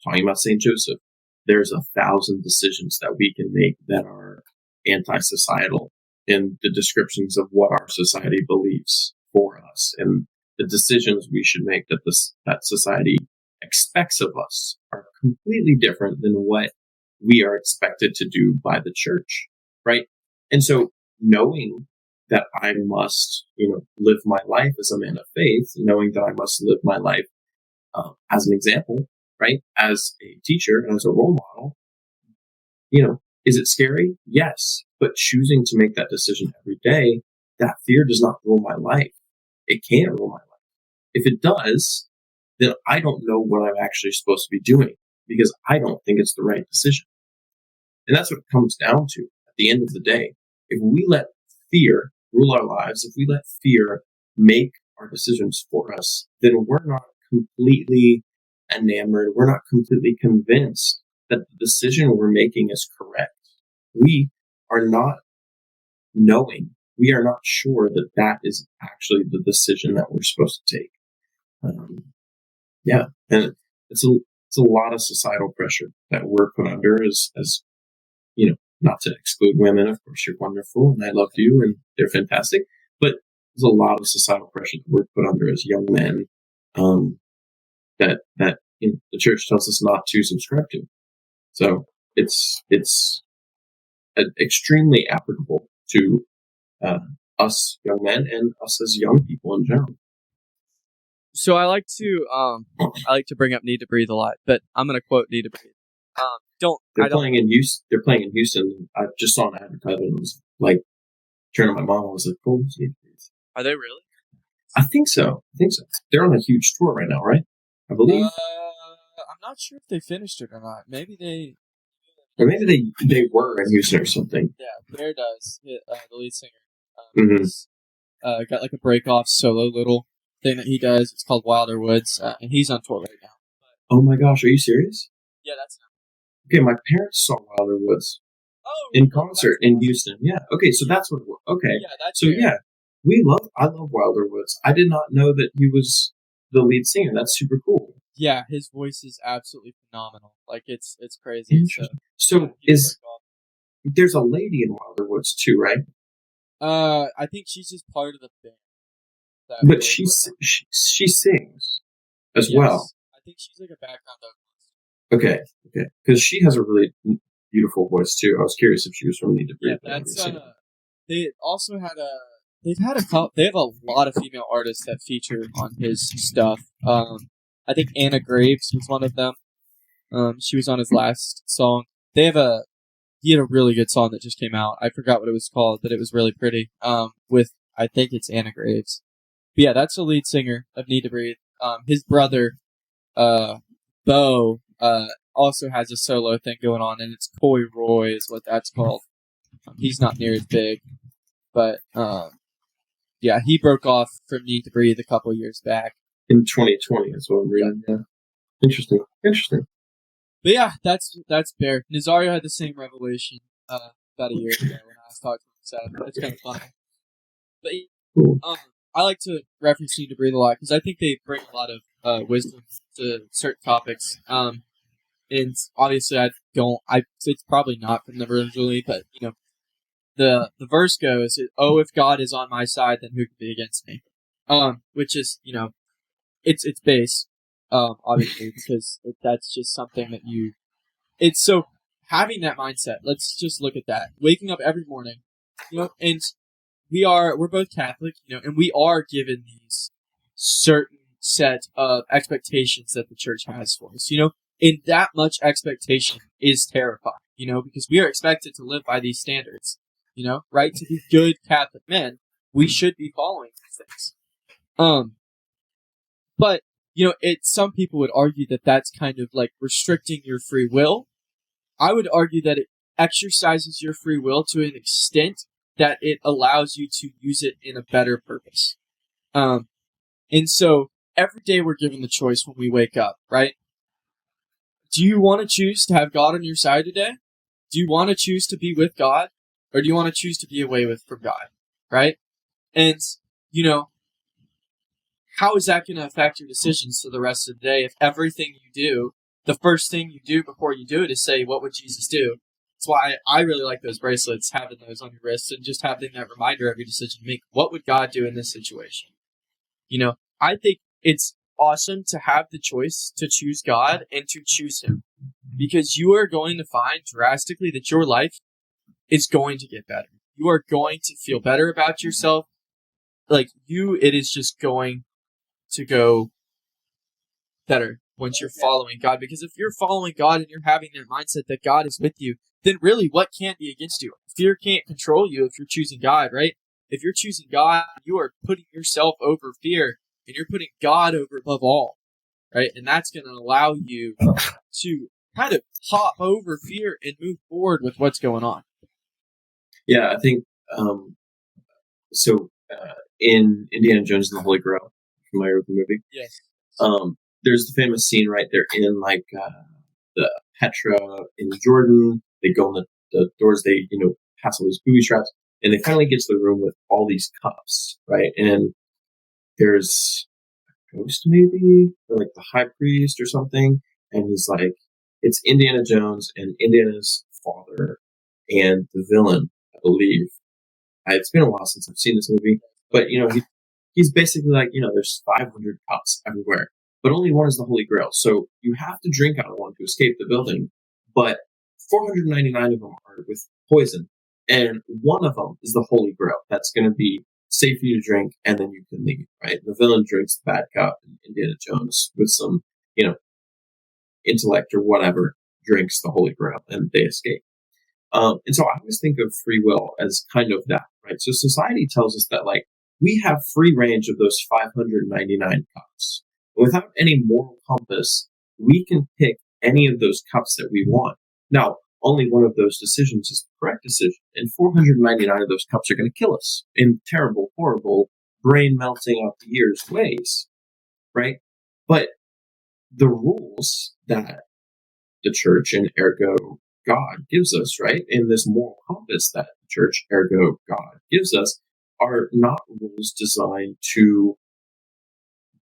talking about St. Joseph, there's 1,000 decisions that we can make that are anti-societal in the descriptions of what our society believes for us, and the decisions we should make that society expects of us are completely different than what we are expected to do by the church, right? And so knowing that I must, live my life as a man of faith, knowing that I must live my life as an example, right? As a teacher and as a role model, is it scary? Yes. But choosing to make that decision every day, that fear does not rule my life. It can't rule my life. If it does, then I don't know what I'm actually supposed to be doing because I don't think it's the right decision. And that's what it comes down to at the end of the day. If we let fear rule our lives, if we let fear make our decisions for us, then we're not completely enamored. We're not completely convinced that the decision we're making is correct. We are not knowing. We are not sure that that is actually the decision that we're supposed to take. And it's a lot of societal pressure that we're put under as not to exclude women. Of course, you're wonderful, and I love you, and they're fantastic. But there's a lot of societal pressure that we're put under as young men that the church tells us not to subscribe to. So it's extremely applicable to us young men and us as young people in general. So I like to bring up "Need to Breathe" a lot, but I'm going to quote "Need to Breathe." They're playing in Houston. I just saw an advertisement. It was like, turning to my mom. I was like, "Oh, Need to Breathe." Are they really? I think so. They're on a huge tour right now, right? I believe. I'm not sure if they finished it or not. Maybe they were in Houston or something. Yeah, Bear does. The lead singer. Got like a break-off solo little thing that he does. It's called Wilder Woods, and he's on tour right now. Oh my gosh, are you serious? Yeah, that's him. Okay, my parents saw Wilder Woods in concert in Houston. Yeah. Okay, so that's what. Okay. Yeah, that's so Bear. Yeah, I love Wilder Woods. I did not know that he was the lead singer. That's super cool. Yeah, his voice is absolutely phenomenal. Like it's crazy. So there's a lady in Wilder Woods too, right? I think she's just part of the band. But she sings as well. I think she's like a background vocalist. Okay, because she has a really beautiful voice too. I was curious if she was from Need to Breathe. Yeah, that's they also had they have a lot of female artists that feature on his stuff. I think Anna Graves was one of them. She was on his last song. He had a really good song that just came out. I forgot what it was called, but it was really pretty. With I think it's Anna Graves. But yeah, that's the lead singer of Need to Breathe. His brother, Bo, also has a solo thing going on, and it's Coy Roy is what that's called. He's not near as big, but yeah, he broke off from Need to Breathe a couple years back. In 2020, that's what I'm reading. Yeah. Interesting. But yeah, that's Bear. Nazario had the same revelation about a year ago when I was talking to him, so it's kind of funny. But cool. I like to reference Need to Breathe a lot because I think they bring a lot of wisdom to certain topics. And obviously, it's probably not from them originally, but the verse goes, "Oh, if God is on my side, then who can be against me?" Which is it's base, obviously, because that's just something that it's so having that mindset. Let's just look at that. Waking up every morning, and we're both Catholic, and we are given these certain set of expectations that the church has for us, and that much expectation is terrifying, because we are expected to live by these standards, right? To be good Catholic men, we should be following these things. But, some people would argue that that's kind of like restricting your free will. I would argue that it exercises your free will to an extent that it allows you to use it in a better purpose. And so every day we're given the choice when we wake up, right? Do you want to choose to have God on your side today? Do you want to choose to be with God? Or do you want to choose to be away from God? Right? And, how is that going to affect your decisions for the rest of the day if everything you do, the first thing you do before you do it is say, what would Jesus do? That's why I really like those bracelets, having those on your wrists, and just having that reminder every decision you make. What would God do in this situation? I think it's awesome to have the choice to choose God and to choose Him, because you are going to find drastically that your life is going to get better. You are going to feel better about yourself. It is just going to go better once you're following God. Because if you're following God and you're having that mindset that God is with you, then really what can't be against you? Fear can't control you if you're choosing God, right? If you're choosing God, you are putting yourself over fear, and you're putting God over above all, right? And that's going to allow you to kind of hop over fear and move forward with what's going on. Yeah, I think in Indiana Jones and the Holy Grail, familiar with the movie? Yes. there's the famous scene, right? They're in like the Petra in Jordan. They go in the doors. They pass all these booby traps, and they finally get to the room with all these cups, right? And there's a ghost, maybe, or like the high priest or something, and he's like, it's Indiana Jones and Indiana's father and the villain, I believe. It's been a while since I've seen this movie, but he's basically like, there's 500 cups everywhere, but only one is the Holy Grail. So you have to drink out of one to escape the building, but 499 of them are with poison, and one of them is the Holy Grail. That's going to be safe for you to drink, and then you can leave, right? The villain drinks the bad cup, and Indiana Jones, with some, intellect or whatever, drinks the Holy Grail, and they escape. And so I always think of free will as kind of that, right? So society tells us that, like, we have free range of those 599 cups. Without any moral compass, we can pick any of those cups that we want. Now, only one of those decisions is the correct decision, and 499 of those cups are going to kill us in terrible, horrible, brain melting out the ears ways, right? But the rules that the church, and ergo God, gives us, right, in this moral compass that the church, ergo God, gives us, are not rules designed to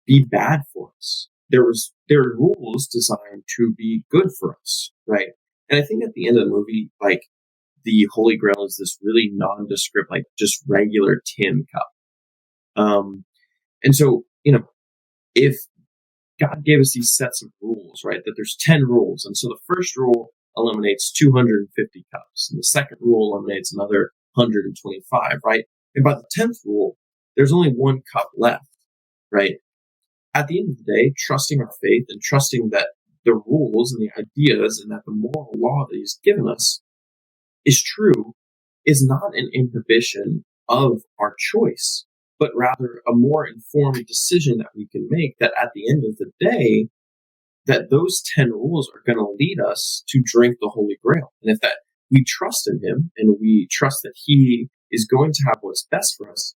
be bad for us. They're rules designed to be good for us, right? And I think at the end of the movie, like, the Holy Grail is this really nondescript, like, just regular tin cup. And so, if God gave us these sets of rules, right, that there's 10 rules, and so the first rule eliminates 250 cups, and the second rule eliminates another 125, right? And by the 10th rule, there's only one cup left, right? At the end of the day, trusting our faith and trusting that the rules and the ideas and that the moral law that He's given us is true is not an inhibition of our choice, but rather a more informed decision that we can make, that at the end of the day, that those 10 rules are going to lead us to drink the Holy Grail. And if that we trust in Him and we trust that He is going to have what's best for us,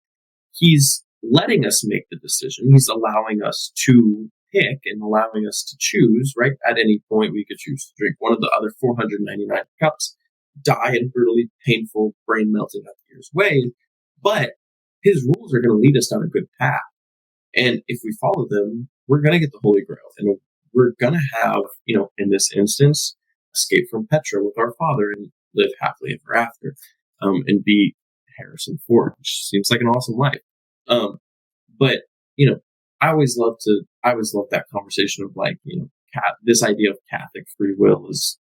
He's letting us make the decision. He's allowing us to pick and allowing us to choose, right? At any point, we could choose to drink one of the other 499 cups, die in brutally painful, brain melting out the ears way. But His rules are going to lead us down a good path. And if we follow them, we're going to get the Holy Grail. And we're going to have, in this instance, escape from Petra with our Father and live happily ever after, and be Harrison Ford, which seems like an awesome life. But, I always love that conversation of, like, this idea of Catholic free will is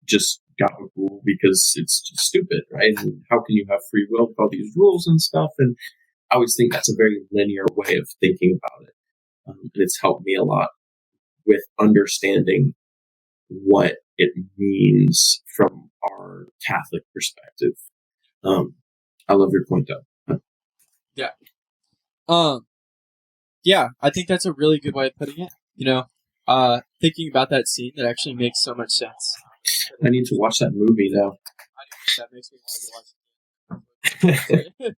just got a rule because it's just stupid, right? And how can you have free will with all these rules and stuff? And I always think that's a very linear way of thinking about it. And it's helped me a lot with understanding what it means from our Catholic perspective. I love your point, though. Yeah. Yeah, I think that's a really good way of putting it. Thinking about that scene, that actually makes so much sense. I need to watch that movie now. That makes me want to watch it.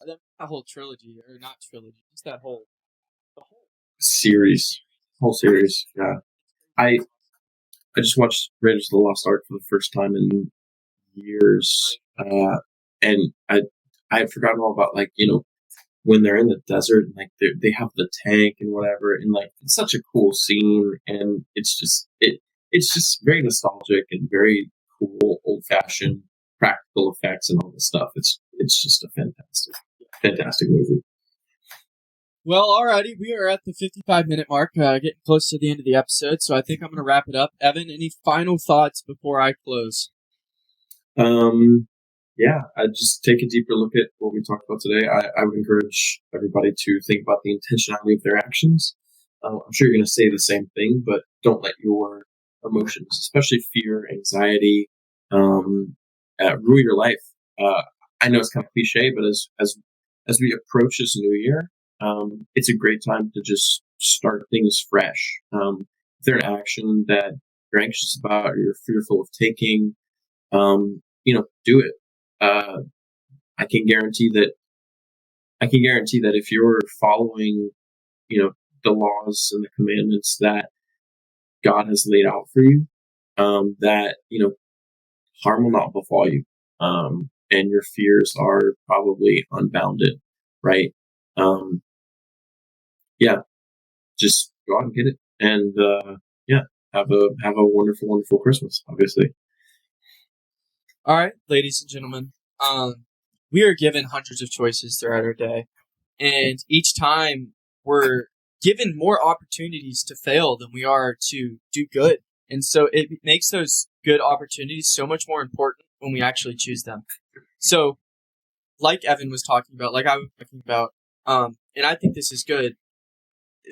That whole trilogy, or not trilogy, just the whole series. Whole series, yeah. I just watched Raiders of the Lost Ark for the first time in years, and I had forgotten all about, like, when they're in the desert and, like, they have the tank and whatever, and, like, it's such a cool scene, and it's just very nostalgic and very cool, old fashioned practical effects and all this stuff. It's just a fantastic movie. Well, alrighty, we are at the 55-minute mark, getting close to the end of the episode, so I think I'm going to wrap it up. Evan, any final thoughts before I close? Yeah, I'd just take a deeper look at what we talked about today. I would encourage everybody to think about the intentionality of their actions. I'm sure you're going to say the same thing, but don't let your emotions, especially fear, anxiety, ruin your life. I know it's kind of cliche, but as we approach this new year, it's a great time to just start things fresh. If there's an action that you're anxious about or you're fearful of taking, do it. I can guarantee that if you're following, the laws and the commandments that God has laid out for you, that, harm will not befall you. And your fears are probably unbounded, right? Yeah, just go out and get it. And, have a wonderful, wonderful Christmas, obviously. All right, ladies and gentlemen, we are given hundreds of choices throughout our day, and each time we're given more opportunities to fail than we are to do good. And so it makes those good opportunities so much more important when we actually choose them. So, like Evan was talking about, like I was talking about, and I think this is good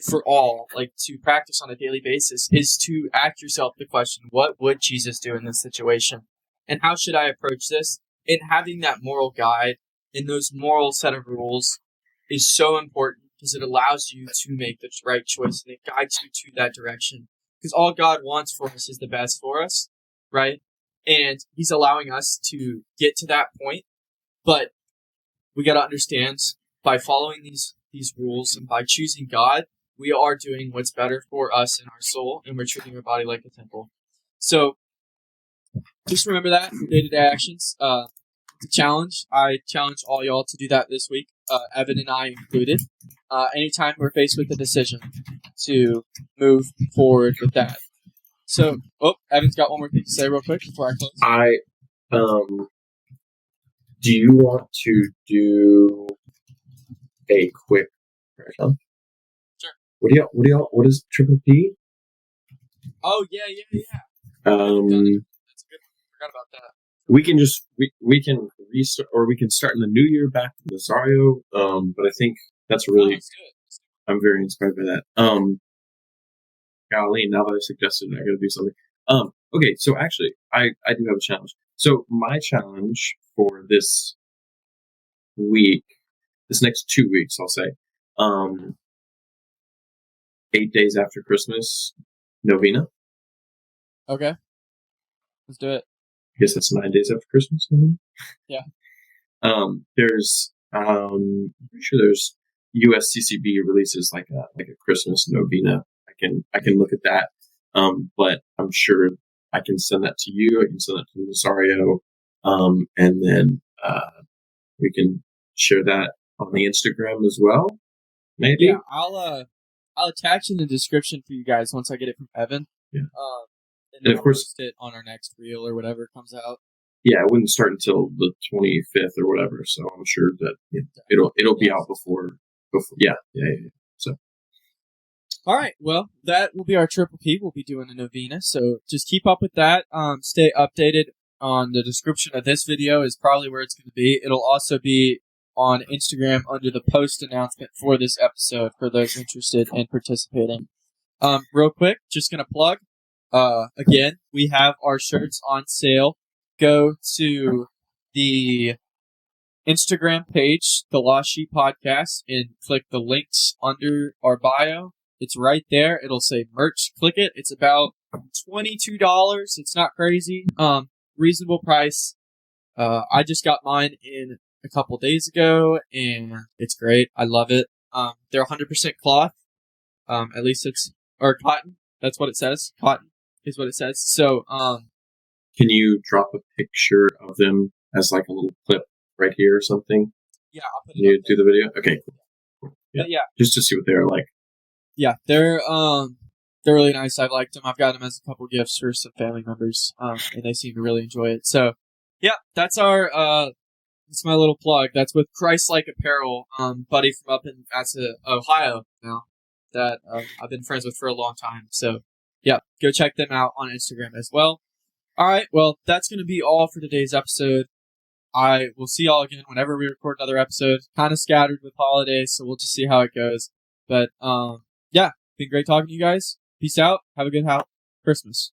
for all, like to practice on a daily basis, is to ask yourself the question, what would Jesus do in this situation? And how should I approach this? And having that moral guide and those moral set of rules is so important because it allows you to make the right choice and it guides you to that direction. Because all God wants for us is the best for us, right? And He's allowing us to get to that point. But we got to understand, by following these rules and by choosing God, we are doing what's better for us and our soul, and we're treating our body like a temple. So just remember that for day-to-day actions. It's a challenge. I challenge all y'all to do that this week, Evan and I included. Anytime we're faced with a decision, to move forward with that. So, Evan's got one more thing to say real quick before I close. Do you want to do a quick prayer challenge? Sure. What is Triple P? Oh, yeah. That's a good one. Forgot about that. We can just we can restart, or we can start in the new year back to Nazario. But I think that's really I'm very inspired by that. Golly, now that I suggested it, I gotta do something. Okay, so actually I do have a challenge. So my challenge for this week, this next 2 weeks, I'll say, 8 days after Christmas, novena. Okay. Let's do it. I guess that's 9 days after Christmas. Yeah. There's I'm pretty sure there's USCCB releases like a Christmas novena. I can look at that. But I'm sure I can send that to you. I can send that to Rosario. And then we can share that on the Instagram as well. Maybe. Yeah, I'll attach in the description for you guys once I get it from Evan. Yeah. And of course, post it on our next reel or whatever comes out. Yeah, it wouldn't start until the 25th or whatever, so I'm sure that it'll be out before. Yeah. So. All right, well, that will be our Triple P. We'll be doing a novena, so just keep up with that. Stay updated on the description of this video is probably where it's going to be. It'll also be on Instagram under the post announcement for this episode for those interested in participating. Real quick, just going to plug. Again, we have our shirts on sale. Go to the Instagram page, the Lost Sheep Podcast, and click the links under our bio. It's right there. It'll say merch. Click it. It's about $22. It's not crazy. Reasonable price. I just got mine in a couple days ago, and it's great. I love it. They're 100% cloth. At least or cotton. That's what it says. Cotton is what it says. So, can you drop a picture of them as like a little clip right here or something? Yeah, I'll put it. You do the video? Okay, cool. Yeah. Yeah, just to see what they're like. Yeah, they're really nice. I've liked them. I've got them as a couple gifts for some family members, and they seem to really enjoy it. So, yeah, that's that's my little plug. That's with Christ-like Apparel, buddy from up in Ohio now that I've been friends with for a long time. So, yeah, go check them out on Instagram as well. All right, well, that's going to be all for today's episode. I will see y'all again whenever we record another episode. Kind of scattered with holidays, so we'll just see how it goes. But, yeah, been great talking to you guys. Peace out. Have a good Christmas.